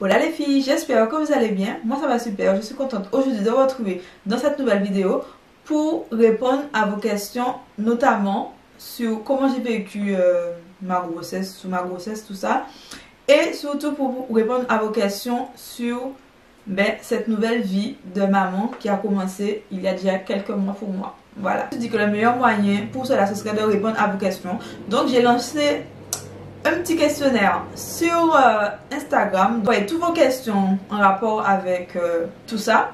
Voilà les filles, j'espère que vous allez bien. Moi ça va super, je suis contente aujourd'hui de vous retrouver dans cette nouvelle vidéo pour répondre à vos questions, notamment sur comment j'ai vécu ma grossesse, tout ça. Et surtout pour vous répondre à vos questions sur cette nouvelle vie de maman qui a commencé il y a déjà quelques mois pour moi. Voilà. Je dis que le meilleur moyen pour cela, ce serait de répondre à vos questions. Donc j'ai lancé un petit questionnaire sur Instagram. Vous voyez toutes vos questions en rapport avec tout ça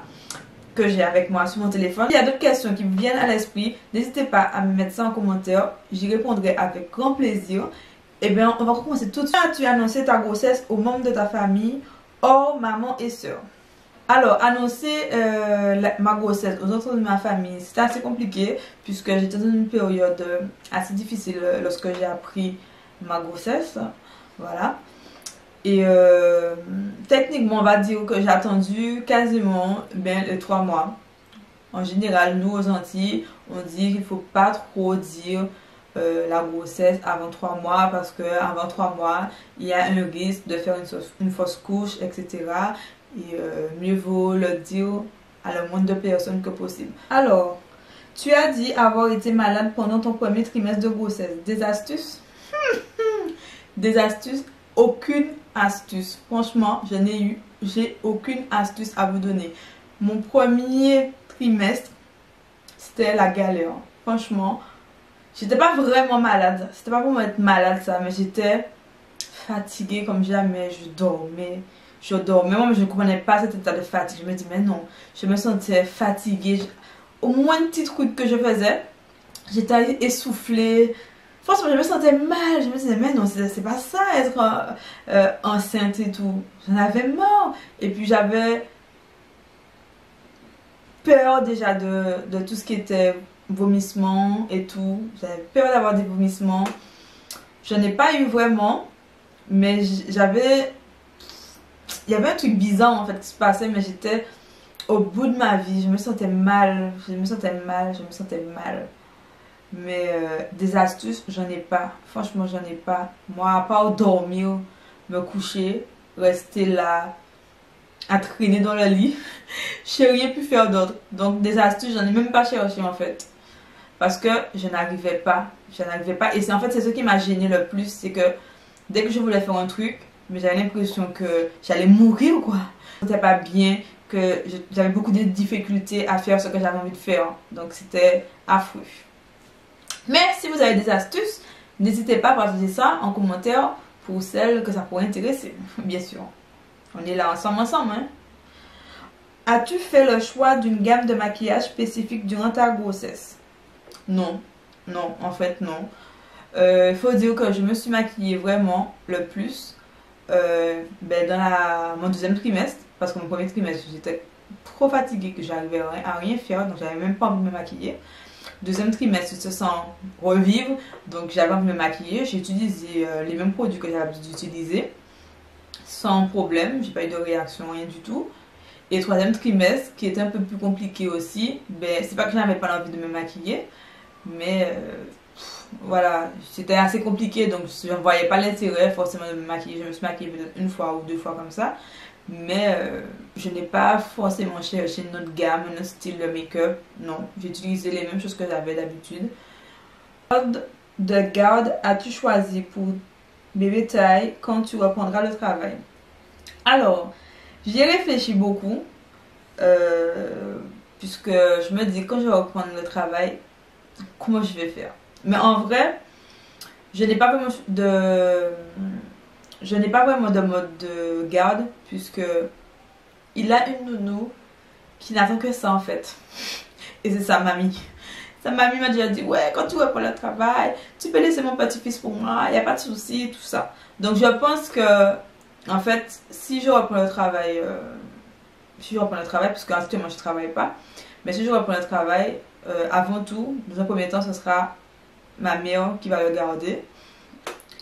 que j'ai avec moi sur mon téléphone. Il y a d'autres questions qui me viennent à l'esprit. N'hésitez pas à me mettre ça en commentaire. J'y répondrai avec grand plaisir. Et bien, on va commencer tout de suite. Tu as annoncé ta grossesse aux membres de ta famille, hors maman et soeur. Alors, annoncer ma grossesse aux autres de ma famille, c'était assez compliqué puisque j'étais dans une période assez difficile lorsque j'ai appris ma grossesse. Voilà. Et techniquement, on va dire que j'ai attendu quasiment les 3 mois. En général, nous aux Antilles, on dit qu'il ne faut pas trop dire la grossesse avant 3 mois parce que avant 3 mois, il y a un risque de faire une fausse couche, etc. Et mieux vaut le dire à le moins de personnes que possible. Alors, tu as dit avoir été malade pendant ton premier trimestre de grossesse. Des astuces? Des astuces? Aucune astuce. Franchement, j'ai aucune astuce à vous donner. Mon premier trimestre, c'était la galère. Franchement, j'étais pas vraiment malade. C'était pas pour être malade ça, mais j'étais fatiguée comme jamais. Je dormais. Moi, je ne comprenais pas cet état de fatigue. Je me dis, mais non, je me sentais fatiguée. Au moins un petit truc que je faisais, j'étais essoufflée. Franchement, je me sentais mal. Je me disais, mais non, c'est pas ça, être enceinte et tout. J'en avais marre. Et puis, j'avais peur déjà de tout ce qui était vomissement et tout. J'avais peur d'avoir des vomissements. Je n'ai pas eu vraiment, mais j'avais... Il y avait un truc bizarre en fait qui se passait, mais j'étais au bout de ma vie. Je me sentais mal. Mais des astuces, j'en ai pas. Franchement, j'en ai pas. Moi, à part dormir, me coucher, rester là, à traîner dans le lit, je n'ai rien pu faire d'autre. Donc, des astuces, j'en ai même pas cherché en fait. Parce que je n'arrivais pas. Et c'est en fait, c'est ce qui m'a gêné le plus. C'est que dès que je voulais faire un truc, mais j'avais l'impression que j'allais mourir quoi. Je ne sentais pas bien, que j'avais beaucoup de difficultés à faire ce que j'avais envie de faire. Donc c'était affreux. Mais si vous avez des astuces, n'hésitez pas à partager ça en commentaire pour celles que ça pourrait intéresser. Bien sûr. On est là ensemble hein. As-tu fait le choix d'une gamme de maquillage spécifique durant ta grossesse? Non. Non, en fait non. Faut dire que je me suis maquillée vraiment le plus dans mon deuxième trimestre, parce que mon premier trimestre j'étais trop fatiguée que j'arrivais à rien faire, donc j'avais même pas envie de me maquiller. Deuxième trimestre, je se sens revivre, donc j'avais envie de me maquiller. J'ai utilisé les mêmes produits que j'avais l'habitude d'utiliser sans problème, j'ai pas eu de réaction, rien du tout. Et troisième trimestre, qui était un peu plus compliqué aussi, c'est pas que j'avais pas envie de me maquiller, mais voilà, c'était assez compliqué, donc je ne voyais pas l'intérêt forcément de me maquiller. Je me suis maquillée peut-être une fois ou 2 fois comme ça, mais je n'ai pas forcément cherché une autre gamme, un autre style de make-up. Non, j'ai utilisé les mêmes choses que j'avais d'habitude. Quelle de garde as-tu choisi pour bébé taille quand tu reprendras le travail? Alors, j'y ai réfléchi beaucoup, puisque je me dis quand je vais reprendre le travail, comment je vais faire? Mais en vrai, je n'ai pas vraiment de mode de garde puisque il a une nounou qui n'attend que ça en fait. Et c'est sa mamie. Sa mamie m'a déjà dit ouais, quand tu reprends le travail, tu peux laisser mon petit-fils pour moi, il n'y a pas de souci, tout ça. Donc je pense que en fait, si je reprends le travail, puisque actuellement je ne travaille pas, mais si je reprends le travail, avant tout, dans un premier temps, ce sera ma mère qui va le garder.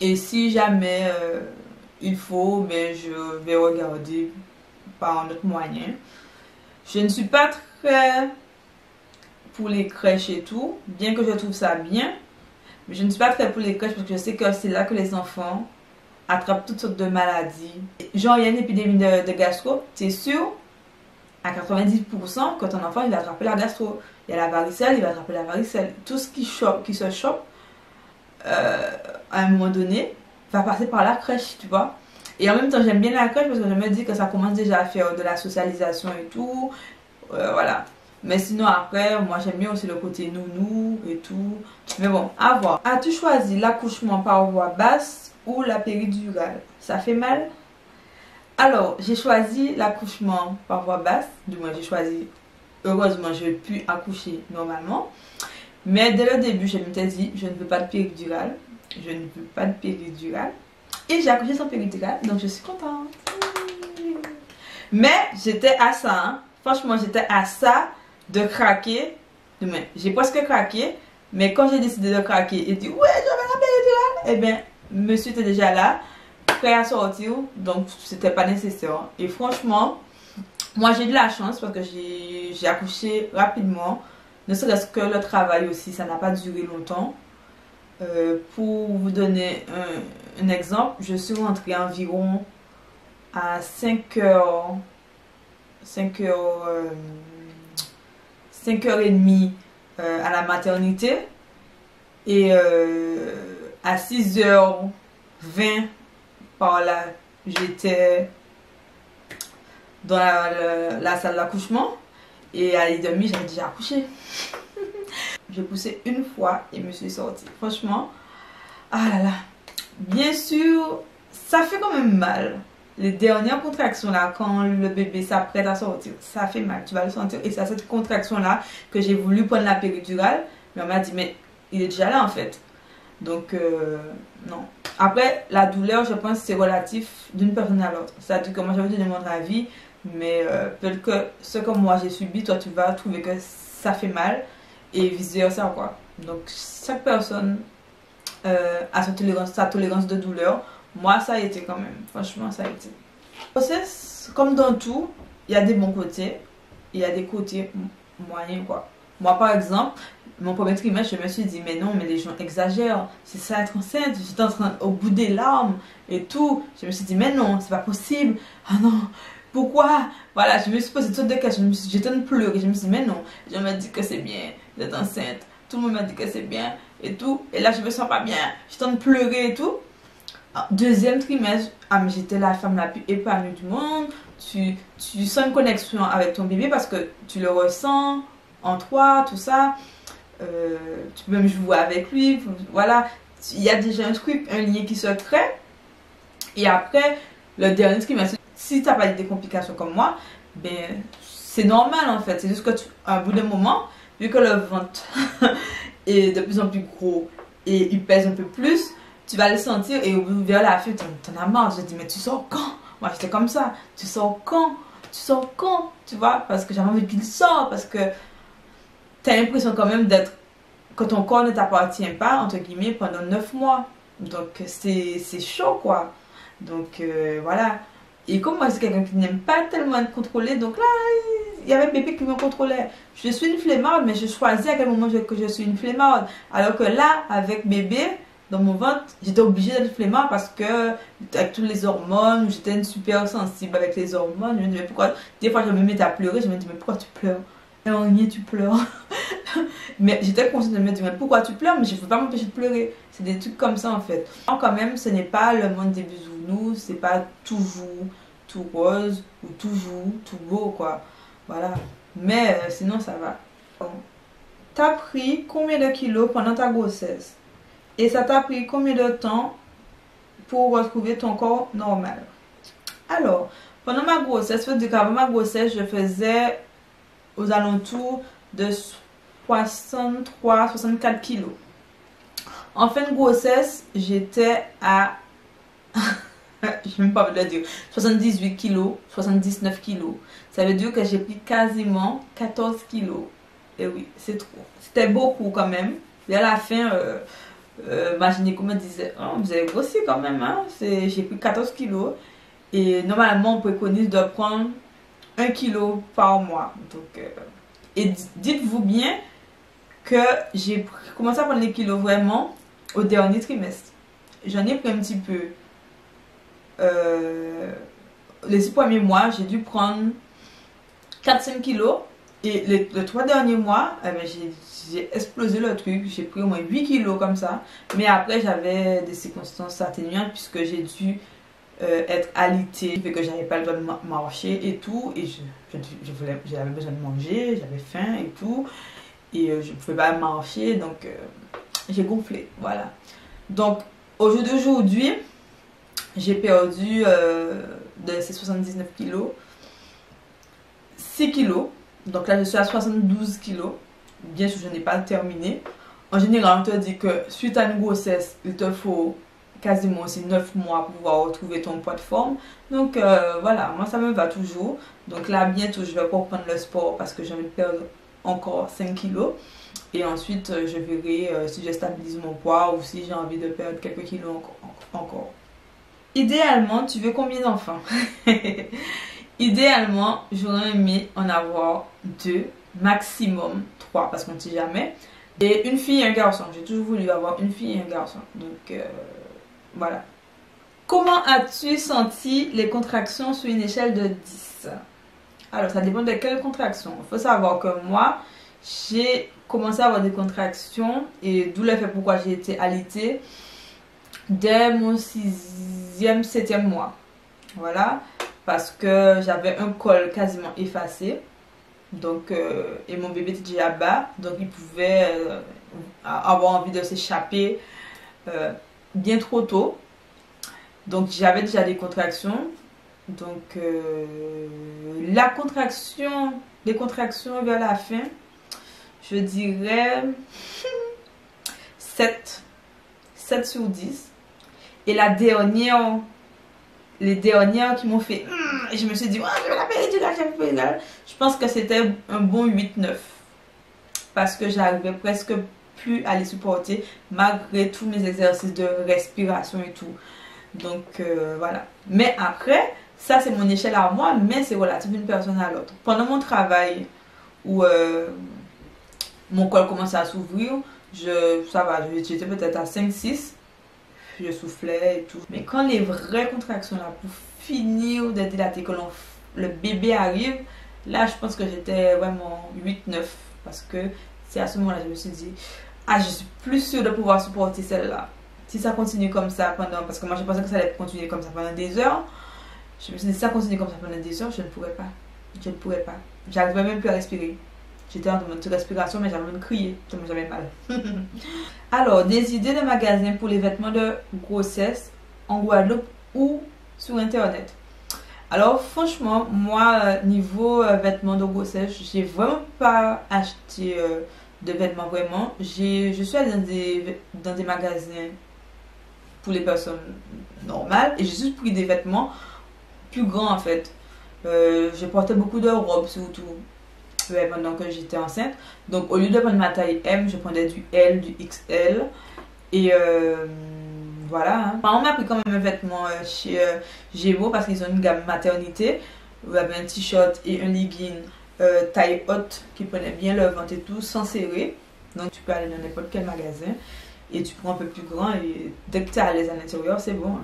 Et si jamais il faut, je vais regarder par un autre moyen. Je ne suis pas très pour les crèches et tout, bien que je trouve ça bien. Mais je ne suis pas très pour les crèches parce que je sais que c'est là que les enfants attrape toutes sortes de maladies. Genre, il y a une épidémie de gastro, c'est sûr, à 90% que ton enfant il va attraper la gastro. Il y a la varicelle, il va attraper la varicelle. Tout ce qui se chope, à un moment donné, va passer par la crèche, tu vois. Et en même temps, j'aime bien la crèche parce que je me dis que ça commence déjà à faire de la socialisation et tout. Voilà. Mais sinon, après, moi j'aime bien aussi le côté nounou et tout. Mais bon, à voir. As-tu choisi l'accouchement par voie basse ou la péridurale? Ça fait mal? Alors, j'ai choisi l'accouchement par voie basse. Du moins, j'ai choisi. Heureusement, je pu accoucher normalement. Mais dès le début, je m'étais dit, je ne veux pas de péridurale. Je ne veux pas de péridurale. Et j'ai accouché sans péridurale, donc je suis contente. Mais j'étais à ça, hein. Franchement, j'étais à ça de craquer. J'ai presque craqué. Mais quand j'ai décidé de craquer et dit, ouais, je veux la péridurale, eh bien, monsieur était déjà là, prêt à sortir. Donc, c'était pas nécessaire. Et franchement, moi, j'ai de la chance parce que j'ai accouché rapidement. Ne serait-ce que le travail aussi, ça n'a pas duré longtemps. Pour vous donner un exemple, je suis rentrée environ à 5h30 à la maternité et à 6h20 par là j'étais dans la salle d'accouchement et à 1h30 j'avais déjà accouché. J'ai poussé une fois et me suis sortie. Franchement, ah là là. Bien sûr, ça fait quand même mal. Les dernières contractions là, quand le bébé s'apprête à sortir, ça fait mal. Tu vas le sentir. Et c'est à cette contraction là que j'ai voulu prendre la péridurale. Mais on m'a dit, mais il est déjà là en fait. Donc, non. Après, la douleur, je pense que c'est relatif d'une personne à l'autre. C'est-à-dire que moi, j'avais donné mon avis. Mais peut-être que ce que moi j'ai subi, toi tu vas trouver que ça fait mal. Et vice versa quoi. Donc chaque personne a sa tolérance de douleur. Moi ça a été quand même. Franchement ça a été. Comme dans tout, il y a des bons côtés. Il y a des côtés moyens quoi. Moi par exemple, mon premier trimestre je me suis dit mais non mais les gens exagèrent. C'est ça être enceinte. J'étais au bout des larmes et tout. Je me suis dit mais non c'est pas possible. Ah non. Pourquoi? Voilà, je me suis posé toutes des questions. J'étais en train de pleurer. Je me suis dit, mais non. Je me dis que c'est bien d'être enceinte. Tout le monde m'a dit que c'est bien et tout. Et là, je me sens pas bien. J'étais en train de pleurer et tout. Deuxième trimestre, j'étais la femme la plus épanouie du monde. Tu sens une connexion avec ton bébé parce que tu le ressens en toi, tout ça. Tu peux même jouer avec lui. Voilà. Il y a déjà un truc, un lien qui se crée. Et après, le dernier trimestre, si tu n'as pas eu des complications comme moi, ben c'est normal en fait. C'est juste que à un bout d'un moment, vu que le ventre est de plus en plus gros et il pèse un peu plus, tu vas le sentir et vers la fin, tu en as marre. Je dis, mais tu sors quand? Moi j'étais comme ça. Tu sors quand? Tu sors quand? Tu vois? Parce que j'avais envie qu'il sorte. Parce que tu as l'impression quand même d'être. Que ton corps ne t'appartient pas, entre guillemets, pendant 9 mois. Donc c'est chaud quoi. Donc voilà. Et comme moi, c'est quelqu'un qui n'aime pas tellement être contrôlé, donc là, il y avait bébé qui me contrôlait. Je suis une flemmarde, mais je choisis à quel moment que je suis une flemmarde. Alors que là, avec bébé, dans mon ventre, j'étais obligée d'être flemmarde parce que, avec toutes les hormones, j'étais une super sensible avec les hormones. Je me dis, mais pourquoi? Des fois, je me mettais à pleurer, je me dis, mais pourquoi tu pleures? Et on y est, tu pleures. Mais j'étais consciente de me dire, mais pourquoi tu pleures? Mais je ne peux pas m'empêcher de pleurer. C'est des trucs comme ça en fait. Quand même, ce n'est pas le monde des bisounours, c'est pas toujours tout rose ou toujours tout beau quoi. Voilà. Mais sinon ça va. Bon. T'as pris combien de kilos pendant ta grossesse? Et ça t'a pris combien de temps pour retrouver ton corps normal? Alors, pendant ma grossesse, faut dire qu'avant ma grossesse, je faisais aux alentours de 63-64 kilos. En fin de grossesse, j'étais à je n'ai même pas envie de le dire, 78 kilos, 79 kilos. Ça veut dire que j'ai pris quasiment 14 kilos. Et oui, c'est trop. C'était beaucoup quand même. Et à la fin, ma gynéco me disait, oh, vous avez grossi quand même, hein? J'ai pris 14 kilos. Et normalement, on préconise de prendre 1 kilo par mois. Donc, et dites-vous bien que j'ai commencé à prendre les kilos vraiment au dernier trimestre. J'en ai pris un petit peu les 6 premiers mois, j'ai dû prendre 4-5 kilos. Et les 3 derniers mois, eh ben, j'ai explosé le truc. J'ai pris au moins 8 kilos comme ça. Mais après, j'avais des circonstances atténuantes puisque j'ai dû être alitée, fait que j'avais pas le droit de marcher et tout. Et j'avais besoin de manger, j'avais faim et tout. Et je ne pouvais pas marcher, donc j'ai gonflé. Voilà. Donc, au jour d'aujourd'hui, j'ai perdu de ces 79 kilos, 6 kilos. Donc là, je suis à 72 kilos. Bien sûr, je n'ai pas terminé. En général, on te dit que suite à une grossesse, il te faut quasiment aussi 9 mois pour pouvoir retrouver ton poids de forme. Donc voilà, moi ça me va toujours. Donc là, bientôt, je vais reprendre le sport parce que j'ai envie de perdre encore 5 kilos. Et ensuite, je verrai si je stabilise mon poids ou si j'ai envie de perdre quelques kilos encore. Idéalement, tu veux combien d'enfants? Idéalement, j'aurais aimé en avoir 2, maximum 3, parce qu'on ne sait jamais. Et une fille et un garçon. J'ai toujours voulu avoir une fille et un garçon. Donc, voilà. Comment as-tu senti les contractions sur une échelle de 10? Alors, ça dépend de quelles contractions. Il faut savoir que moi, j'ai commencé à avoir des contractions, et d'où le fait pourquoi j'ai été alitée dès mon 6e, 7e mois. Voilà. Parce que j'avais un col quasiment effacé. Donc, et mon bébé était déjà bas. Donc, il pouvait avoir envie de s'échapper bien trop tôt. Donc, j'avais déjà des contractions. Donc, les contractions vers la fin, je dirais 7 sur 10. Et les dernières qui m'ont fait et je me suis dit je vais la péridurale, je pense que c'était un bon 8-9 parce que j'arrivais presque plus à les supporter malgré tous mes exercices de respiration et tout. Donc voilà. Mais après, ça c'est mon échelle à moi, mais c'est relatif d'une personne à l'autre. Pendant mon travail où mon col commençait à s'ouvrir, ça va, j'étais peut-être à 5-6. Je soufflais et tout. Mais quand les vraies contractions là, pour finir d'être dilatée, que le bébé arrive, là je pense que j'étais vraiment 8-9. Parce que c'est à ce moment-là que je me suis dit, je suis plus sûre de pouvoir supporter celle-là. Si ça continue comme ça parce que moi je pensais que ça allait continuer comme ça pendant des heures. Je me suis dit, si ça continue comme ça pendant des heures, je ne pourrais pas. Je ne pourrais pas. J'arrivais même plus à respirer. J'étais en mode de respiration, mais j'avais même crié, tellement j'avais mal. Alors, des idées de magasins pour les vêtements de grossesse en Guadeloupe ou sur Internet. Alors, franchement, moi, niveau vêtements de grossesse, j'ai vraiment pas acheté de vêtements vraiment. Je suis allée dans des magasins pour les personnes normales et j'ai juste pris des vêtements plus grands en fait. J'ai porté beaucoup de robes surtout. Pendant que j'étais enceinte. Donc au lieu de prendre ma taille M, je prenais du L, du XL. Et voilà. On m'a pris quand même un vêtement chez Gémeaux parce qu'ils ont une gamme maternité. Vous avez un t-shirt et un legging taille haute qui prenait bien le ventre et tout, sans serrer. Donc tu peux aller dans n'importe quel magasin et tu prends un peu plus grand et dès que tu es à l'aise à l'intérieur, c'est bon.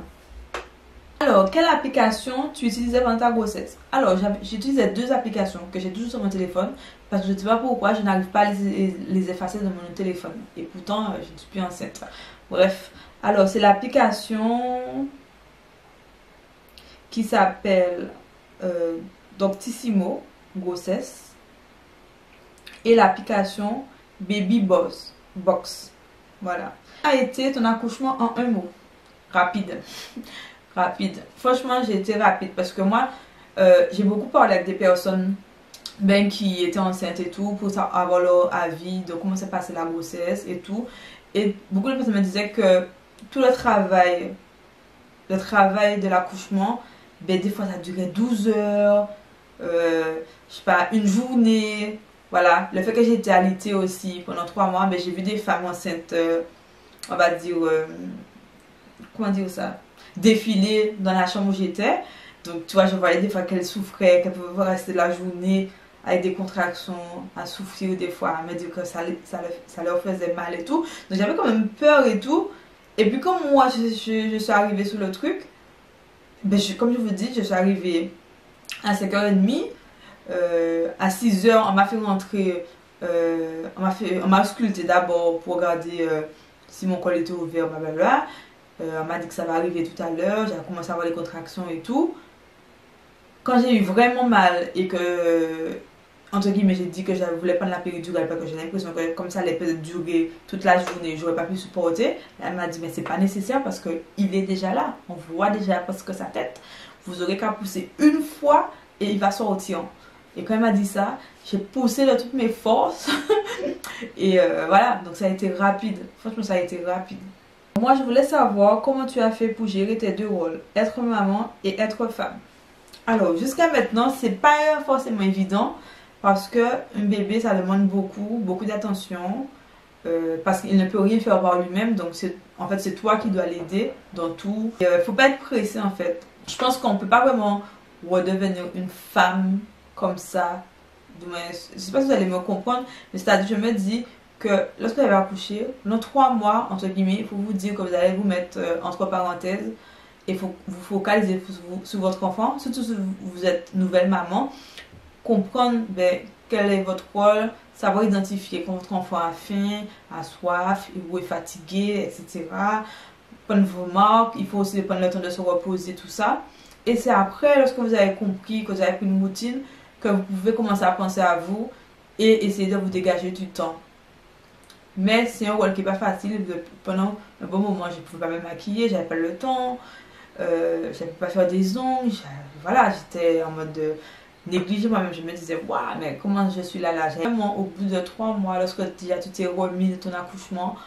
Alors, quelle application tu utilisais pendant ta grossesse? Alors, j'utilisais 2 applications que j'ai toujours sur mon téléphone parce que je ne sais pas pourquoi je n'arrive pas à les effacer de mon téléphone. Et pourtant, je ne suis plus enceinte. Bref, alors c'est l'application qui s'appelle Doctissimo grossesse et l'application Baby Box. Voilà. A été ton accouchement en un mot? Rapide. Rapide. Franchement, j'ai été rapide parce que moi, j'ai beaucoup parlé avec des personnes qui étaient enceintes et tout pour avoir leur avis de comment s'est passée la grossesse et tout. Et beaucoup de personnes me disaient que tout le travail de l'accouchement, des fois ça durait 12 heures, je sais pas, une journée. Voilà. Le fait que j'ai été alitée aussi pendant 3 mois, j'ai vu des femmes enceintes, on va dire, comment dire ça? Défiler dans la chambre où j'étais. Donc tu vois, je voyais des fois qu'elles souffraient, qu'elles pouvaient rester la journée avec des contractions, à souffrir des fois, à me dire que ça leur faisait mal et tout. Donc j'avais quand même peur et tout. Et puis comme moi je suis arrivée sur le truc, Comme je vous dis, je suis arrivée à 5h30. À 6h, on m'a fait rentrer, on m'a sculpté d'abord pour regarder si mon col était ouvert, blablabla. On m'a dit que ça va arriver tout à l'heure, j'ai commencé à avoir les contractions et tout. Quand j'ai eu vraiment mal et que, entre guillemets, j'ai dit que je voulais prendre la péridurale parce que j'ai l'impression que comme ça allait peut-être durer toute la journée, j'aurais pas pu supporter. Elle m'a dit mais c'est pas nécessaire parce qu'il est déjà là, on voit déjà parce que sa tête, vous aurez qu'à pousser une fois et il va sortir. Et quand elle m'a dit ça, j'ai poussé de toutes mes forces. Et voilà, donc ça a été rapide. Franchement, ça a été rapide. Moi, je voulais savoir comment tu as fait pour gérer tes deux rôles, être maman et être femme. Alors, jusqu'à maintenant, c'est pas forcément évident parce que un bébé, ça demande beaucoup d'attention. Parce qu'il ne peut rien faire par lui-même, donc en fait, c'est toi qui dois l'aider dans tout. Faut pas être pressé en fait. Je pense qu'on peut pas vraiment redevenir une femme comme ça. Je sais pas si vous allez me comprendre, mais c'est-à-dire, je me dis que lorsque vous allez accoucher, dans 3 mois, entre guillemets, il faut vous dire que vous allez vous mettre entre parenthèses et il faut vous focaliser sur votre enfant, surtout si vous êtes nouvelle maman, comprendre quel est votre rôle, savoir identifier quand votre enfant a faim, a soif, ou est fatigué, etc. Prendre vos marques, il faut aussi prendre le temps de se reposer, tout ça. Et c'est après, lorsque vous avez compris, que vous avez pris une routine, que vous pouvez commencer à penser à vous et essayer de vous dégager du temps. Mais c'est un rôle qui n'est pas facile. Pendant un bon moment, je ne pouvais pas me maquiller, j'avais pas le temps, je ne pouvais pas faire des ongles. Voilà, j'étais en mode négligée moi-même. Je me disais, waouh, mais comment je suis là. Vraiment, au bout de 3 mois, lorsque tu t'es remis de ton accouchement,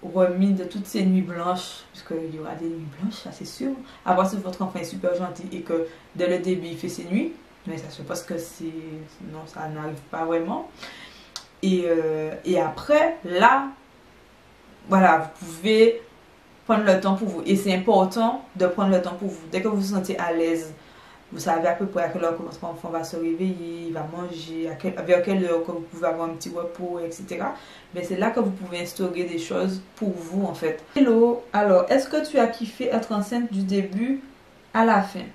remis de toutes ces nuits blanches, parce qu'il y aura des nuits blanches, ça c'est sûr. À part si votre enfant est super gentil et que dès le début il fait ses nuits. Mais ça se passe que non, ça n'arrive pas vraiment. Et après, là, voilà, vous pouvez prendre le temps pour vous. Et c'est important de prendre le temps pour vous. Dès que vous vous sentez à l'aise, vous savez à peu près à quelle heure que votre enfant va se réveiller, il va manger, vers quelle heure que vous pouvez avoir un petit repos, etc. Mais c'est là que vous pouvez instaurer des choses pour vous, en fait. Hello, alors, est-ce que tu as kiffé être enceinte du début à la fin?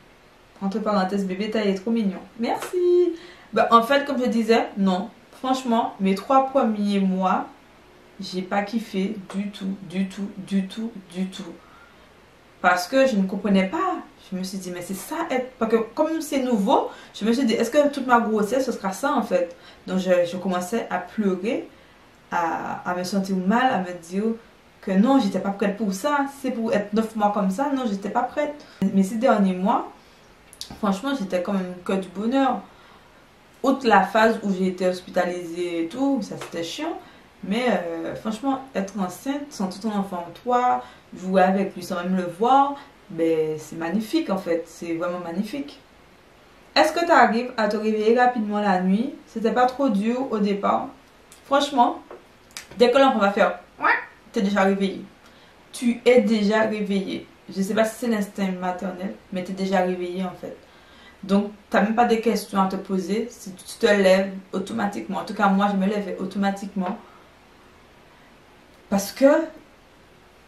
Entre parenthèses, bébé taille est trop mignon. Merci. En fait, comme je disais, non. Franchement, mes 3 premiers mois, j'ai pas kiffé du tout. Parce que je ne comprenais pas. Je me suis dit, mais c'est ça être. Parce que comme c'est nouveau, je me suis dit, est-ce que toute ma grossesse, ce sera ça en fait? Donc je commençais à pleurer, à me sentir mal, à me dire que non, j'étais pas prête pour ça. C'est pour être 9 mois comme ça. Non, j'étais pas prête. Mais ces derniers mois, franchement, j'étais quand même que du bonheur. Outre la phase où j'ai été hospitalisée et tout, ça c'était chiant. Mais franchement, être enceinte, sentir ton enfant en toi, jouer avec lui sans même le voir, c'est magnifique en fait. C'est vraiment magnifique. Est-ce que tu arrives à te réveiller rapidement la nuit? C'était pas trop dur au départ? Franchement, dès que l'enfant va faire ouais, tu es déjà réveillé. Tu es déjà réveillé. Je sais pas si c'est l'instinct maternel, mais tu es déjà réveillé en fait. Donc, tu n'as même pas de questions à te poser. Si tu te lèves automatiquement. En tout cas, moi, je me lèvais automatiquement. Parce que,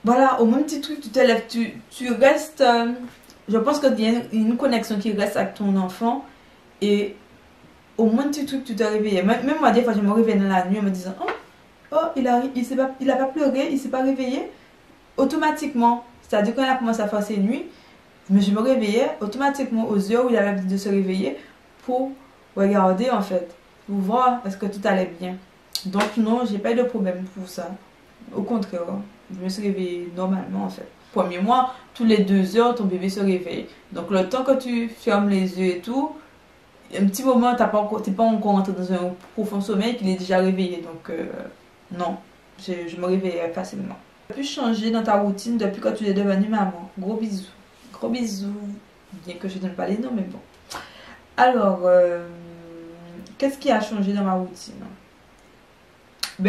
voilà, au même petit truc, tu te lèves, tu restes... je pense qu'il y a une connexion qui reste avec ton enfant. Et au moins petit truc, tu te réveilles. Même moi, des fois, je me réveille dans la nuit en me disant, oh, il a pas pleuré, il s'est pas réveillé. Automatiquement. C'est-à-dire quand il a commencé à faire ses nuits, mais je me réveillais automatiquement aux heures où il avait l'habitude de se réveiller pour regarder en fait, pour voir est-ce que tout allait bien. Donc non, j'ai pas eu de problème pour ça. Au contraire, je me suis réveillée normalement en fait. Premier mois, tous les 2 heures, ton bébé se réveille. Donc le temps que tu fermes les yeux et tout, un petit moment, t'es pas encore rentré dans un profond sommeil qu'il est déjà réveillé. Donc non, je me réveillais facilement. Tu as pu changer dans ta routine depuis que tu es devenue maman. Gros bisous. Gros bisous. Bien que je ne donne pas les noms, mais bon. Alors, qu'est-ce qui a changé dans ma routine?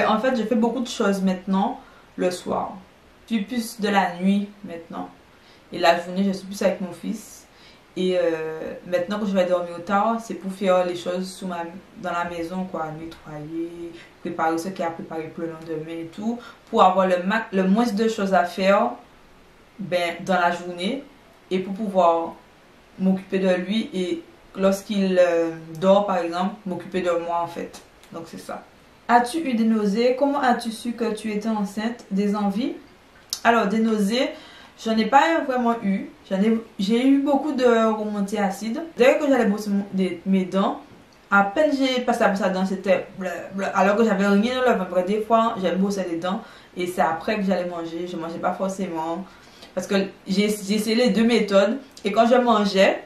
En fait, je fais beaucoup de choses maintenant le soir. Je suis plus de la nuit maintenant. Et la journée, je suis plus avec mon fils. Et maintenant que je vais dormir tard, c'est pour faire les choses dans la maison, quoi. Nettoyer, préparer ce qu'il y a à préparer pour le lendemain et tout. Pour avoir le moins de choses à faire dans la journée. Et pour pouvoir m'occuper de lui et lorsqu'il dort par exemple, m'occuper de moi en fait. Donc c'est ça. As-tu eu des nausées? Comment as-tu su que tu étais enceinte? Des envies? Alors des nausées, j'en ai pas vraiment eu. J'ai eu beaucoup de remontées acides. Dès que j'allais brosser mes dents, à peine j'ai passé la brosse à dents, c'était alors que j'avais rien dans le ventre. Des fois, j'allais brosser les dents et c'est après que j'allais manger. Je mangeais pas forcément parce que j'ai essayé les deux méthodes et quand je mangeais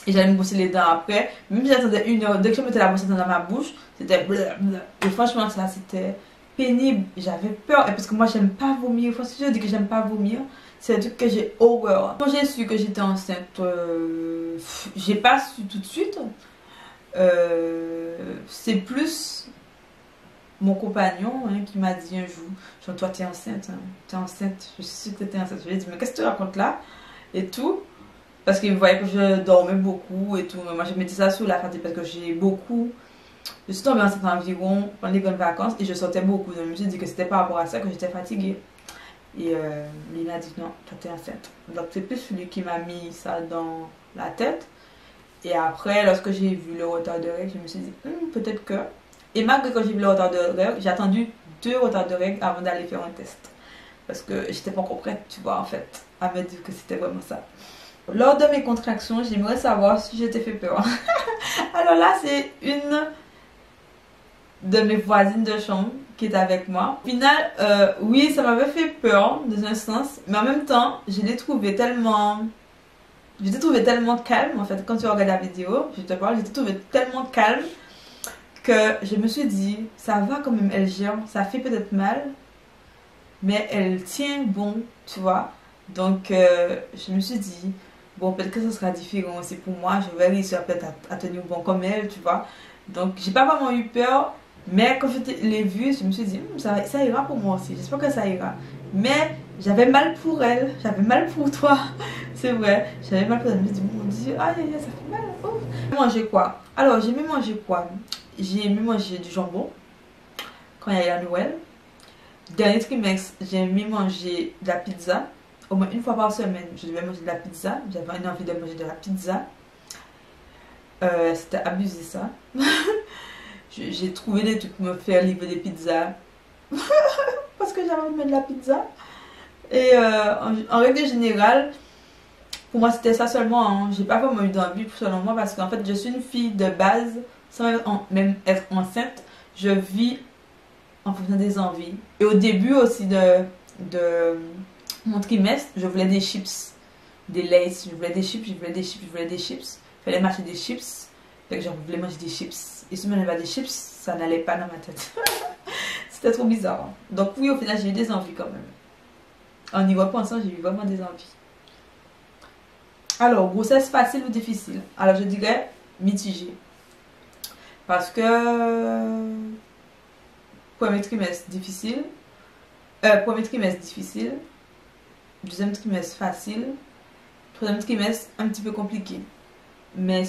et j'allais me brosser les dents après, même si j'attendais 1 heure, dès que je mettais la brosse à dents dans ma bouche, c'était blablabla. Et franchement, ça c'était pénible. J'avais peur et parce que moi, j'aime pas vomir. Franchement, je dis que j'aime pas vomir. C'est un truc que j'ai horreur. Quand j'ai su que j'étais enceinte, j'ai pas su tout de suite. C'est plus mon compagnon qui m'a dit un jour, genre toi t'es enceinte, hein, t'es enceinte, je suis sûre que t'es enceinte. Je lui ai dit mais qu'est-ce que tu racontes là et tout. Parce qu'il voyait que je dormais beaucoup et tout. Mais moi je mettais ça sur la fatigue parce que je suis tombée enceinte environ pendant les grandes vacances et je sortais beaucoup. Donc je me suis dit que c'était par rapport à ça que j'étais fatiguée. Et il m'a dit non, toi t'es enceinte. Donc c'est plus celui qui m'a mis ça dans la tête. Et après, lorsque j'ai vu le retard de règles, je me suis dit peut-être que. Et malgré que j'ai vu le retard de règles, j'ai attendu 2 retards de règles avant d'aller faire un test. Parce que j'étais pas encore prête, tu vois, en fait, à me dire que c'était vraiment ça. Lors de mes contractions, j'aimerais savoir si j'étais fait peur. Alors là, c'est une de mes voisines de chambre qui est avec moi. Au final, oui, ça m'avait fait peur dans un sens, mais en même temps, je l'ai trouvé tellement calme en fait. Quand tu regardes la vidéo, je te parle, je l'ai trouvé tellement calme que je me suis dit, ça va quand même, elle gère, ça fait peut-être mal, mais elle tient bon, tu vois. Donc, je me suis dit, bon, peut-être que ce sera différent aussi pour moi, je vais réussir peut-être à tenir bon comme elle, tu vois. Donc, j'ai pas vraiment eu peur. Mais quand je l'ai vue, je me suis dit, ça ira pour moi aussi, j'espère que ça ira. Mais j'avais mal pour elle, j'avais mal pour toi, c'est vrai. J'avais mal pour elle, je me suis dit, mon Dieu, aïe aïe aïe, ça fait mal. Oh. J'ai mangé quoi? Alors, j'ai aimé manger quoi? J'ai aimé manger du jambon quand il y a eu la Noël. Dernier trimestre, j'ai aimé manger de la pizza. Au moins 1 fois par semaine, je devais manger de la pizza. J'avais envie de manger de la pizza. C'était abusé ça. J'ai trouvé des trucs pour me faire livrer des pizzas parce que j'avais envie de mettre de la pizza. Et en règle générale, pour moi c'était ça seulement. Hein. J'ai pas vraiment eu d'envie selon moi parce qu'en fait je suis une fille de base, sans même être enceinte, je vis en fonction des envies. Et au début aussi de mon trimestre, je voulais des chips, des Lay's, je voulais des chips, je voulais des chips, je voulais des chips. Il fallait m'acheter des chips, fait que je voulais manger des chips. Et si je n'avais pas des chips, ça n'allait pas dans ma tête. C'était trop bizarre. Hein. Donc oui, au final, j'ai eu des envies quand même. En y repensant, j'ai eu vraiment des envies. Alors, grossesse facile ou difficile? Alors, je dirais mitigée. Parce que premier trimestre difficile. Premier trimestre difficile. Deuxième trimestre facile. Troisième trimestre un petit peu compliqué. Mais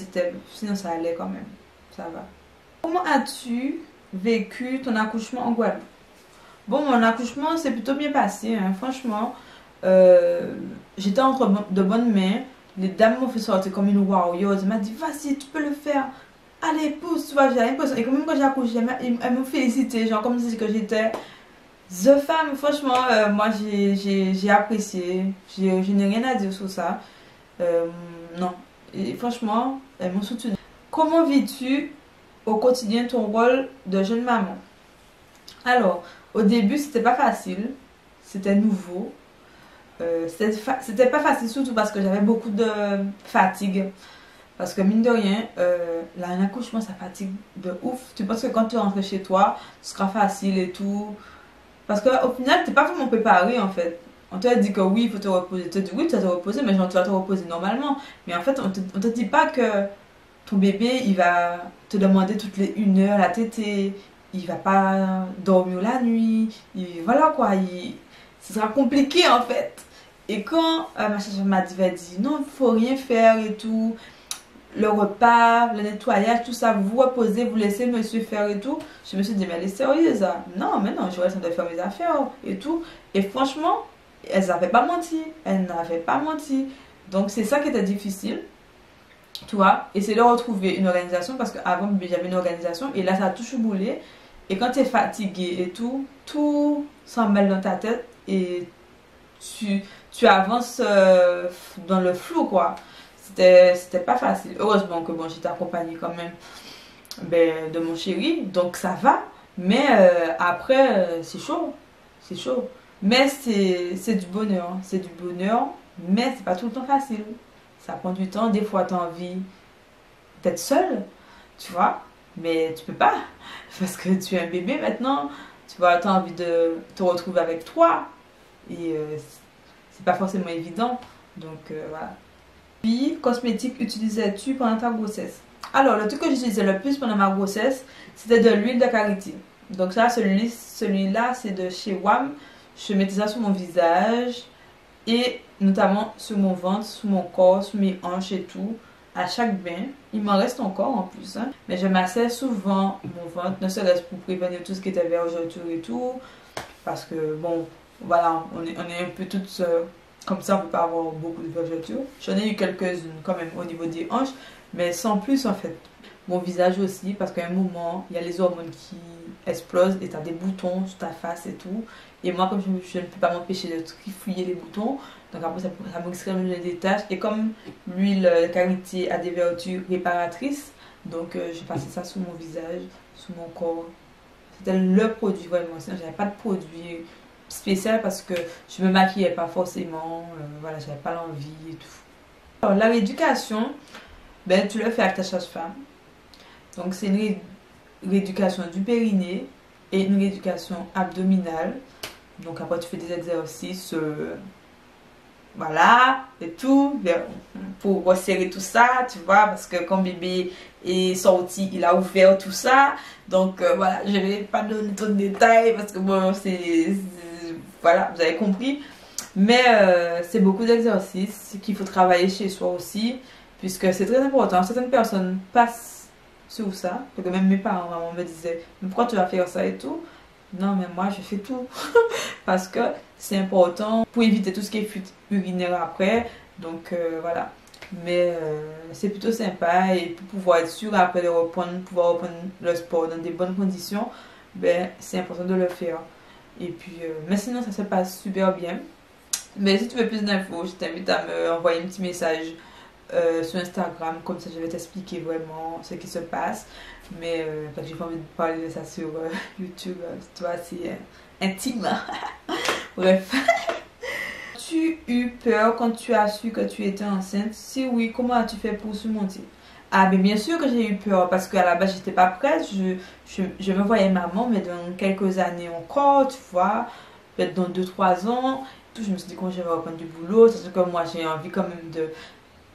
sinon ça allait quand même. Ça va. Comment as-tu vécu ton accouchement en Guadeloupe? Bon, mon accouchement s'est plutôt bien passé, hein. Franchement. J'étais entre de bonnes mains. Les dames m'ont fait sortir comme une warrior. Elles m'ont dit, vas-y, tu peux le faire. Allez, pousse, tu vois, j'ai l'impression. Et quand même quand j'ai accouché, elles m'ont félicité. Genre, comme si que j'étais the femme. Franchement, moi, j'ai apprécié. Je n'ai rien à dire sur ça. Non. Et franchement, elles m'ont soutenu. Comment vis-tu au quotidien ton rôle de jeune maman? Alors, au début, c'était pas facile. C'était nouveau. C'était pas facile surtout parce que j'avais beaucoup de fatigue. Parce que mine de rien, un accouchement ça fatigue de ouf. Tu penses que quand tu rentres chez toi, ce sera facile et tout. Parce qu'au final, tu n'es pas vraiment préparé en fait. On te dit que oui, il faut te reposer. Tu te dis oui, tu vas te reposer, mais genre tu vas te reposer normalement. Mais en fait, on te dit pas que ton bébé, il va te demander toutes les 1 heure la tétée. Il va pas dormir la nuit. Voilà quoi, ce sera compliqué en fait. Et quand ma sage m'a dit non, il faut rien faire et tout, le repas, le nettoyage, tout ça, vous vous reposez, vous laissez monsieur faire et tout, je me suis dit mais elle est sérieuse ça? Non, mais non, je reste en train de faire mes affaires et tout. Et franchement, elles n'avaient pas menti, elles n'avaient pas menti. Donc c'est ça qui était difficile. Tu vois, essayer de retrouver une organisation parce qu'avant j'avais une organisation et là ça a tout chamboulé. Et quand tu es fatigué et tout s'emballe dans ta tête et tu avances dans le flou quoi. C'était pas facile. Heureusement que bon, j'étais accompagnée quand même de mon chéri, donc ça va. Mais après, c'est chaud. C'est chaud. Mais c'est du bonheur. C'est du bonheur, mais c'est pas tout le temps facile. Ça prend du temps. Des fois, tu as envie d'être seule, tu vois, mais tu peux pas. Parce que tu es un bébé maintenant. Tu vois, tu as envie de te retrouver avec toi. Et c'est pas forcément évident. Donc voilà. Puis, cosmétique utilisais-tu pendant ta grossesse? Alors, le truc que j'utilisais le plus pendant ma grossesse, c'était de l'huile de karité. Donc ça, celui-là, c'est de chez WAM. Je mettais ça sur mon visage et notamment sur mon ventre, sur mon corps, sur mes hanches et tout. À chaque bain, il m'en reste encore en plus. Hein. Mais je massais souvent mon ventre, ne serait-ce pour prévenir tout ce qui était vergeture et tout. Parce que bon, voilà, on est un peu toutes comme ça, on ne peut pas avoir beaucoup de vergetures. J'en ai eu quelques-unes quand même au niveau des hanches, mais sans plus en fait. Mon visage aussi, parce qu'à un moment, il y a les hormones qui explosent et tu as des boutons sur ta face et tout. Et moi, comme je ne peux pas m'empêcher de trifouiller les boutons, donc après ça me risquerait de des taches. Et comme l'huile de karité a des vertus réparatrices, donc j'ai passé ça sur mon visage, sur mon corps. C'était le produit vraiment, sinon j'avais pas de produit spécial parce que je me maquillais pas forcément, voilà, j'avais pas l'envie et tout. Alors la rééducation, ben tu le fais avec ta sage-femme. Donc c'est une rééducation du périnée et une rééducation abdominale. Donc après tu fais des exercices, voilà, et tout, pour resserrer tout ça, tu vois, parce que quand bébé est sorti, il a ouvert tout ça. Donc voilà, je vais pas donner trop de détails parce que bon, voilà, vous avez compris. Mais c'est beaucoup d'exercices qu'il faut travailler chez soi aussi, puisque c'est très important. Certaines personnes passent sur ça, parce que même mes parents maman, me disaient, mais pourquoi tu vas faire ça et tout? Non, mais moi je fais tout, parce que c'est important pour éviter tout ce qui est fuite urinaire après. Donc voilà. Mais c'est plutôt sympa et pour pouvoir être sûr après de reprendre, pouvoir reprendre le sport dans des bonnes conditions, ben, c'est important de le faire. Et puis, mais sinon ça se passe super bien. Mais si tu veux plus d'infos, je t'invite à me envoyer un petit message sur Instagram, comme ça je vais t'expliquer vraiment ce qui se passe. Mais parce que j'ai pas envie de parler de ça sur YouTube, tu vois, c'est intime. Bref. As-tu eu peur quand tu as su que tu étais enceinte? Si oui, comment as-tu fait pour surmonter? Ah, mais bien sûr que j'ai eu peur parce qu'à la base, j'étais pas prête. Je me voyais maman, mais dans quelques années encore, tu vois, peut-être dans 2 3 ans. Tout, je me suis dit quand je vais reprendre du boulot, c'est sûr que moi j'ai envie quand même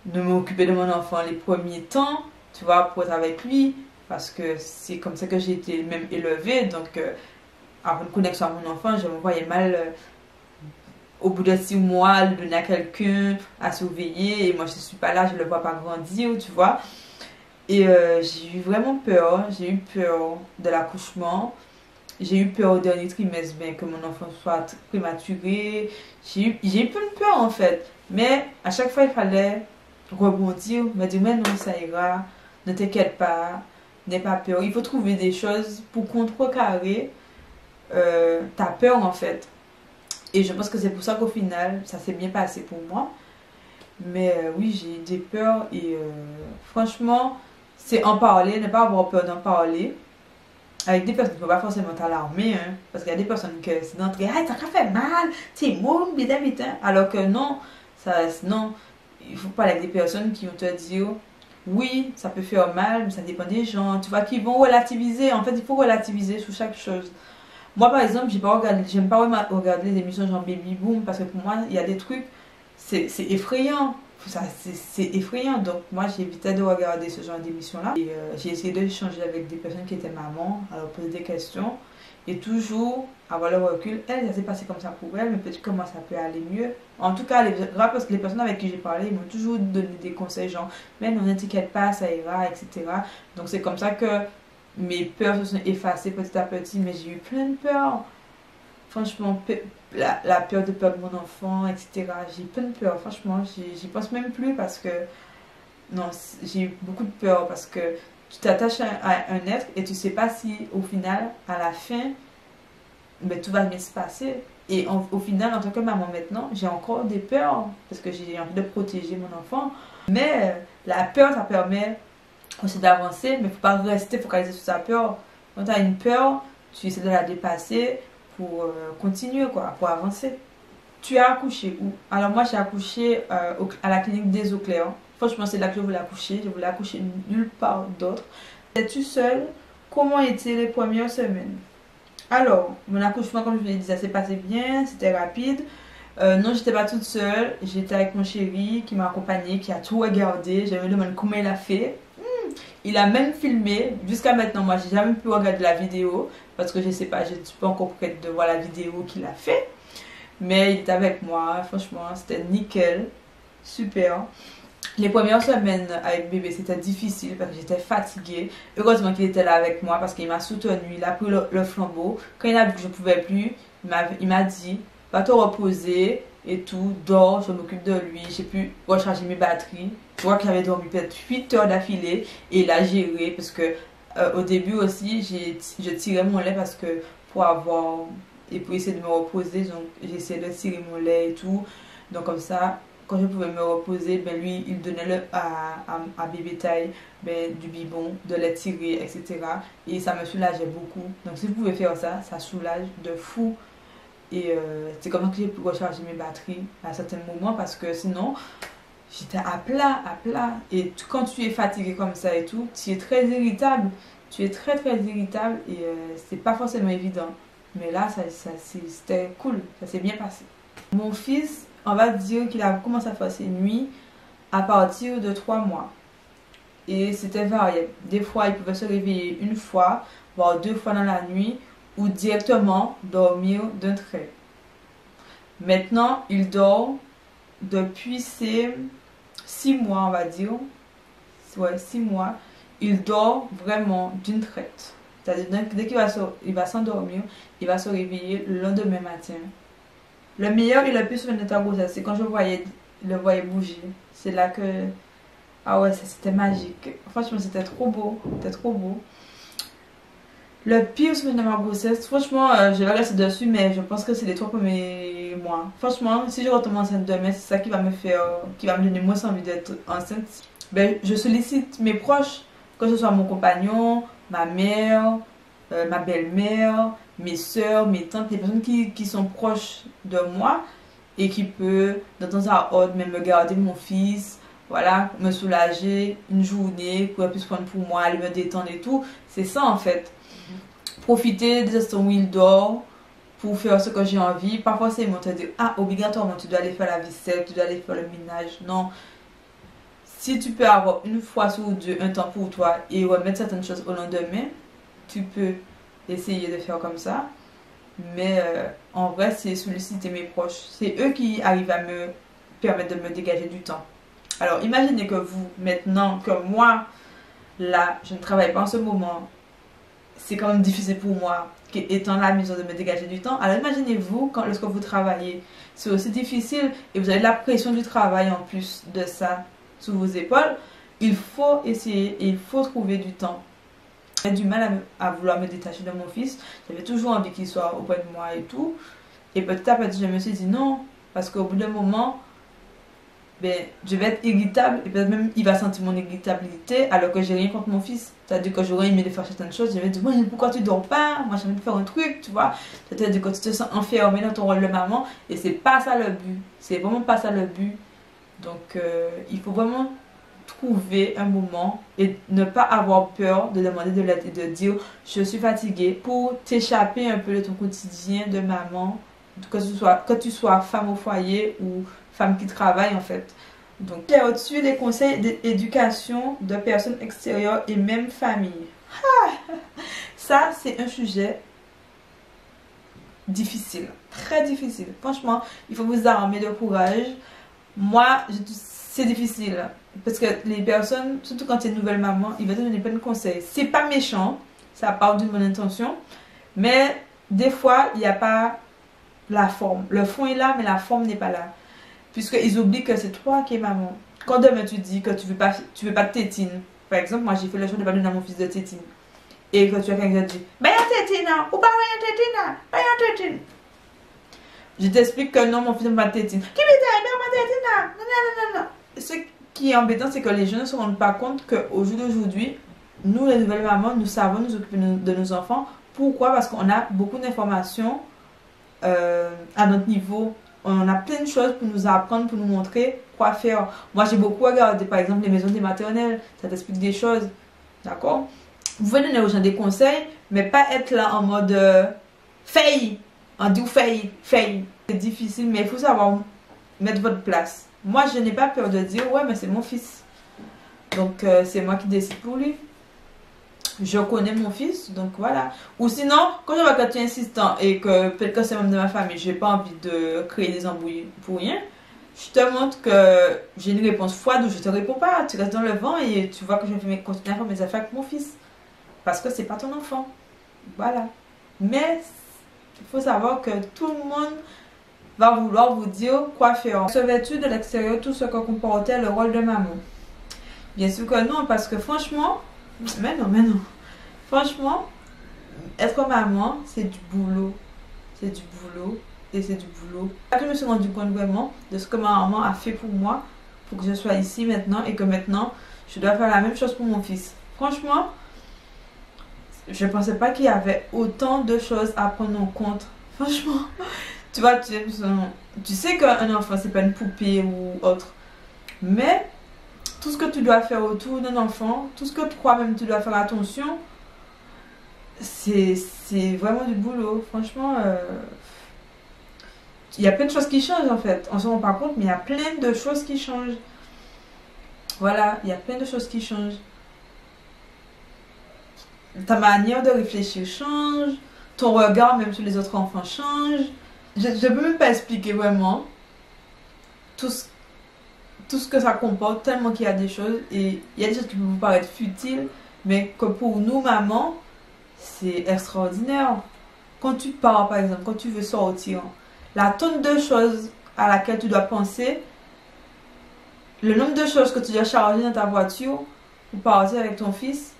de m'occuper de mon enfant les premiers temps, tu vois, pour être avec lui, parce que c'est comme ça que j'ai été même élevée. Donc, avoir une connexion à mon enfant, je me voyais mal. Au bout de 6 mois, le donner à quelqu'un à surveiller et moi je ne suis pas là, je ne le vois pas grandir, tu vois. Et j'ai eu vraiment peur, j'ai eu peur de l'accouchement, j'ai eu peur au dernier trimestre ben, que mon enfant soit prématuré, j'ai eu plein de peur en fait. Mais à chaque fois il fallait rebondir, me dire mais non ça ira, ne t'inquiète pas, n'aie pas peur. Il faut trouver des choses pour contrecarrer ta peur en fait. Et je pense que c'est pour ça qu'au final, ça s'est bien passé pour moi. Mais oui, j'ai eu des peurs et franchement, c'est en parler, ne pas avoir peur d'en parler. Avec des personnes qui ne vont pas forcément t'alarmer, hein, parce qu'il y a des personnes qui c'est d'entrée, ah, ça fait mal, c'est mou, bidin, bidin. Alors que non, non, il faut parler avec des personnes qui vont te dire, oui, ça peut faire mal, mais ça dépend des gens, tu vois, qui vont relativiser. En fait, il faut relativiser sur chaque chose. Moi, par exemple, j'aime pas regarder les émissions genre Baby Boom parce que pour moi, il y a des trucs, c'est effrayant. C'est effrayant. Donc, moi, j'évitais de regarder ce genre d'émissions-là. Et j'ai essayé d'échanger avec des personnes qui étaient mamans, à leur poser des questions et toujours avoir le recul. Elle, ça s'est passé comme ça pour elle, mais peut-être comment ça peut aller mieux. En tout cas, parce que les personnes avec qui j'ai parlé, ils m'ont toujours donné des conseils genre, mais non, ne t'inquiète pas, ça ira, etc. Donc, c'est comme ça que mes peurs se sont effacées petit à petit, mais j'ai eu plein de peurs. Franchement, la peur de perdre mon enfant, etc. J'ai plein de peurs, franchement, j'y pense même plus parce que non, j'ai eu beaucoup de peur parce que tu t'attaches à un être et tu sais pas si au final, à la fin, ben, tout va bien se passer. Et au final, en tant que maman maintenant, j'ai encore des peurs parce que j'ai envie de protéger mon enfant. Mais la peur, ça permet aussi d'avancer, mais il ne faut pas rester focalisé sur sa peur. Quand tu as une peur, tu essaies de la dépasser pour continuer, quoi, pour avancer. Tu as accouché où? Alors moi, j'ai accouché à la clinique des Eaux Claires. Franchement, c'est là que je voulais accoucher. Je voulais accoucher nulle part d'autre. Es-tu seule? Comment étaient les premières semaines? Alors, mon accouchement, comme je vous l'ai dit, ça s'est passé bien, c'était rapide. Non, j'étais pas toute seule, j'étais avec mon chéri qui m'a accompagnée, qui a tout regardé. Je me demande comment il a fait. Il a même filmé. Jusqu'à maintenant, moi, j'ai jamais pu regarder la vidéo parce que je sais pas, je ne suis pas encore prête de voir la vidéo qu'il a fait. Mais il était avec moi, franchement, c'était nickel, super. Les premières semaines avec bébé, c'était difficile parce que j'étais fatiguée. Heureusement qu'il était là avec moi parce qu'il m'a soutenue, il a pris le flambeau. Quand il a vu que je ne pouvais plus, il m'a dit, va te reposer et tout, dors, je m'occupe de lui. J'ai pu recharger mes batteries. Je crois que j'avais dormi peut-être 8 heures d'affilée et il a géré parce que au début aussi, je tirais mon lait parce que pour avoir et pour essayer de me reposer, donc j'essayais de tirer mon lait et tout. Donc comme ça, quand je pouvais me reposer, ben lui, il donnait à bébé taille ben, du biberon, de lait tiré, etc. Et ça me soulageait beaucoup. Donc si vous pouvez faire ça, ça soulage de fou. Et c'est comme ça que j'ai pu recharger mes batteries à certains moments parce que sinon, j'étais à plat, à plat. Et quand tu es fatigué comme ça et tout, tu es très irritable. Tu es très très irritable et c'est pas forcément évident. Mais là, c'était cool, ça s'est bien passé. Mon fils, on va dire qu'il a commencé à faire ses nuits à partir de 3 mois. Et c'était variable. Des fois, il pouvait se réveiller une fois, voire 2 fois dans la nuit, ou directement dormir d'un trait. Maintenant, il dort depuis ses 6 mois, on va dire. Ouais, 6 mois. Il dort vraiment d'une traite. C'est-à-dire, dès qu'il va s'endormir, il va se réveiller le lendemain matin. Le meilleur et le plus souvenir de ta grossesse, c'est quand le voyais bouger. C'est là que... Ah ouais, c'était magique. Franchement, c'était trop beau. C'était trop beau. Le pire souvenir de ma grossesse, franchement, je vais rester dessus, mais je pense que c'est les 3 premiers mois. Franchement, si je retombe enceinte demain, c'est ça qui va me faire... qui va me donner moins envie d'être enceinte. Ben, je sollicite mes proches, que ce soit mon compagnon, ma mère, ma belle-mère, mes soeurs, mes tantes, les personnes qui sont proches de moi et qui peuvent de temps à autre même me garder mon fils, voilà, me soulager une journée, pour qu'elle puisse prendre pour moi, aller me détendre et tout. C'est ça en fait. Profiter des instants où il dort pour faire ce que j'ai envie. Parfois c'est te dire, ah, obligatoirement tu dois aller faire la vaisselle, tu dois aller faire le ménage. Non. Si tu peux avoir une fois sur deux un temps pour toi et remettre certaines choses au lendemain, tu peux essayer de faire comme ça. Mais en vrai, c'est solliciter mes proches. C'est eux qui arrivent à me permettre de me dégager du temps. Alors, imaginez que vous, maintenant, que moi, là, je ne travaille pas en ce moment. C'est quand même difficile pour moi, étant la maison, de me dégager du temps. Alors, imaginez-vous, lorsque vous travaillez, c'est aussi difficile et vous avez la pression du travail en plus de ça sous vos épaules. Il faut essayer et il faut trouver du temps. J'ai du mal à vouloir me détacher de mon fils. J'avais toujours envie qu'il soit auprès de moi et tout. Et petit à petit, je me suis dit non. Parce qu'au bout d'un moment, ben, je vais être irritable. Et peut-être même il va sentir mon irritabilité alors que j'ai rien contre mon fils. C'est-à-dire que j'aurais aimé de faire certaines choses. Je vais dire, pourquoi tu dors pas? Moi, j'ai envie de faire un truc, tu vois. C'est-à-dire que tu te sens enfermé dans ton rôle de maman. Et c'est pas ça le but. C'est vraiment pas ça le but. Donc, il faut vraiment trouver un moment et ne pas avoir peur de demander de l'aide et de dire je suis fatiguée pour t'échapper un peu de ton quotidien de maman, que tu sois femme au foyer ou femme qui travaille en fait. Donc, j'ai au-dessus les conseils d'éducation de personnes extérieures et même famille. Ça, c'est un sujet difficile, très difficile. Franchement, il faut vous armer de courage. Moi, c'est difficile. Parce que les personnes, surtout quand tu es une nouvelle maman, ils vont te donner plein de conseils. C'est pas méchant, ça part d'une bonne intention. Mais des fois, il n'y a pas la forme. Le fond est là, mais la forme n'est pas là. puisqu'ils oublient que c'est toi qui es maman. Quand demain tu dis que tu veux pas de tétine, par exemple, moi j'ai fait le choix de pas donner à mon fils de tétine, et que tu as quelqu'un qui dit, bah y'a tétine, ou pas y'a tétine, bah y'a tétine. Je t'explique que non, mon fils n'a pas de tétine. Qui me dit, il n'a pas de tétine, non, non, non, non. Ce qui est embêtant, c'est que les gens ne se rendent pas compte qu'au jour d'aujourd'hui, nous, les nouvelles mamans, nous savons nous occuper de nos enfants. Pourquoi? Parce qu'on a beaucoup d'informations à notre niveau. On a plein de choses pour nous apprendre, pour nous montrer quoi faire. Moi, j'ai beaucoup regardé, par exemple, les maisons des maternelles. Ça t'explique des choses. D'accord? Vous pouvez donner aux gens des conseils, mais pas être là en mode fail. On dit fail. C'est difficile, mais il faut savoir mettre votre place. Moi, je n'ai pas peur de dire, ouais, mais c'est mon fils. Donc, c'est moi qui décide pour lui. Je connais mon fils, donc voilà. Ou sinon, quand je vois que tu es insistant et que peut-être que c'est même de ma famille, j'ai pas envie de créer des embrouilles pour rien, je te montre que j'ai une réponse froide ou je te réponds pas. Tu restes dans le vent et tu vois que je vais continuer à faire mes affaires avec mon fils. Parce que c'est pas ton enfant. Voilà. Mais il faut savoir que tout le monde va vouloir vous dire quoi faire. Percevais-tu de l'extérieur tout ce que comportait le rôle de maman? Bien sûr que non, parce que franchement, mais non. Franchement, être maman, c'est du boulot. C'est du boulot et c'est du boulot. Je me suis rendu compte vraiment de ce que ma maman a fait pour moi, pour que je sois ici maintenant et que maintenant, je dois faire la même chose pour mon fils. Franchement, je ne pensais pas qu'il y avait autant de choses à prendre en compte. Franchement, tu vois, tu sais qu'un enfant, c'est pas une poupée ou autre. Mais tout ce que tu dois faire autour d'un enfant, tout ce que toi-même tu dois faire attention, c'est vraiment du boulot. Franchement, il y a plein de choses qui changent en fait. On ne se rend pas compte, mais il y a plein de choses qui changent. Voilà, il y a plein de choses qui changent. Ta manière de réfléchir change, ton regard même sur les autres enfants change. Je ne peux même pas expliquer vraiment tout ce que ça comporte, tellement qu'il y a des choses, et il y a des choses qui peuvent vous paraître futiles, mais que pour nous, maman, c'est extraordinaire. Quand tu pars, par exemple, quand tu veux sortir, la tonne de choses à laquelle tu dois penser, le nombre de choses que tu dois charger dans ta voiture pour partir avec ton fils.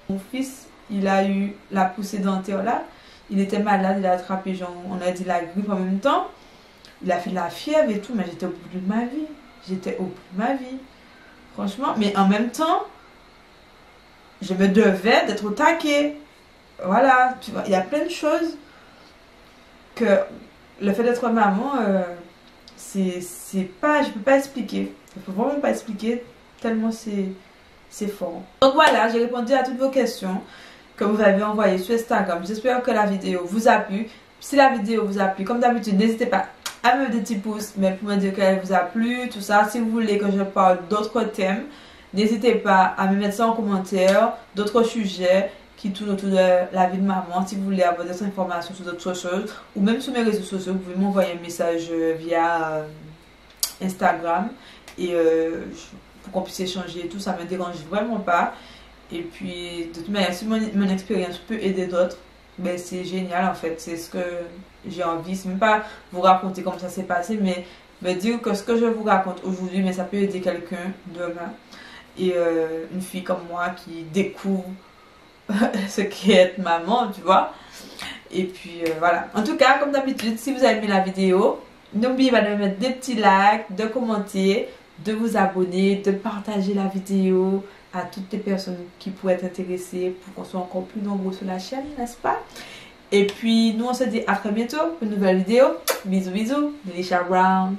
Mon fils, il a eu la poussée dentaire là, il était malade, il a attrapé, genre, on a dit la grippe en même temps, il a fait de la fièvre et tout, mais j'étais au bout de ma vie. J'étais au bout de ma vie. Franchement, mais en même temps, je me devais d'être au taquet. Voilà, tu vois, il y a plein de choses que le fait d'être maman, c'est pas, je peux pas expliquer. Je peux vraiment pas expliquer tellement c'est fort. Donc voilà, j'ai répondu à toutes vos questions que vous avez envoyées sur Instagram. J'espère que la vidéo vous a plu. Si la vidéo vous a plu, comme d'habitude, n'hésitez pas à me mettre des petits pouces, mais pour me dire qu'elle vous a plu, tout ça. Si vous voulez que je parle d'autres thèmes, n'hésitez pas à me mettre ça en commentaire, d'autres sujets qui tournent autour de la vie de maman. Si vous voulez avoir des informations sur d'autres choses, ou même sur mes réseaux sociaux, vous pouvez m'envoyer un message via Instagram, et pour qu'on puisse échanger et tout, ça me dérange vraiment pas. Et puis, de toute manière, si mon expérience peut aider d'autres, ben c'est génial en fait, c'est ce que j'ai envie. C'est même pas vous raconter comment ça s'est passé, mais me dire que ce que je vous raconte aujourd'hui, mais ça peut aider quelqu'un demain. Et une fille comme moi qui découvre ce qu'est être maman, tu vois. Et puis voilà. En tout cas, comme d'habitude, si vous avez aimé la vidéo, n'oubliez pas de mettre des petits likes, de commenter, de vous abonner, de partager la vidéo à toutes les personnes qui pourraient être intéressées pour qu'on soit encore plus nombreux sur la chaîne, n'est-ce pas? Et puis, nous on se dit à très bientôt pour une nouvelle vidéo. Bisous, bisous, Lilisha Brown.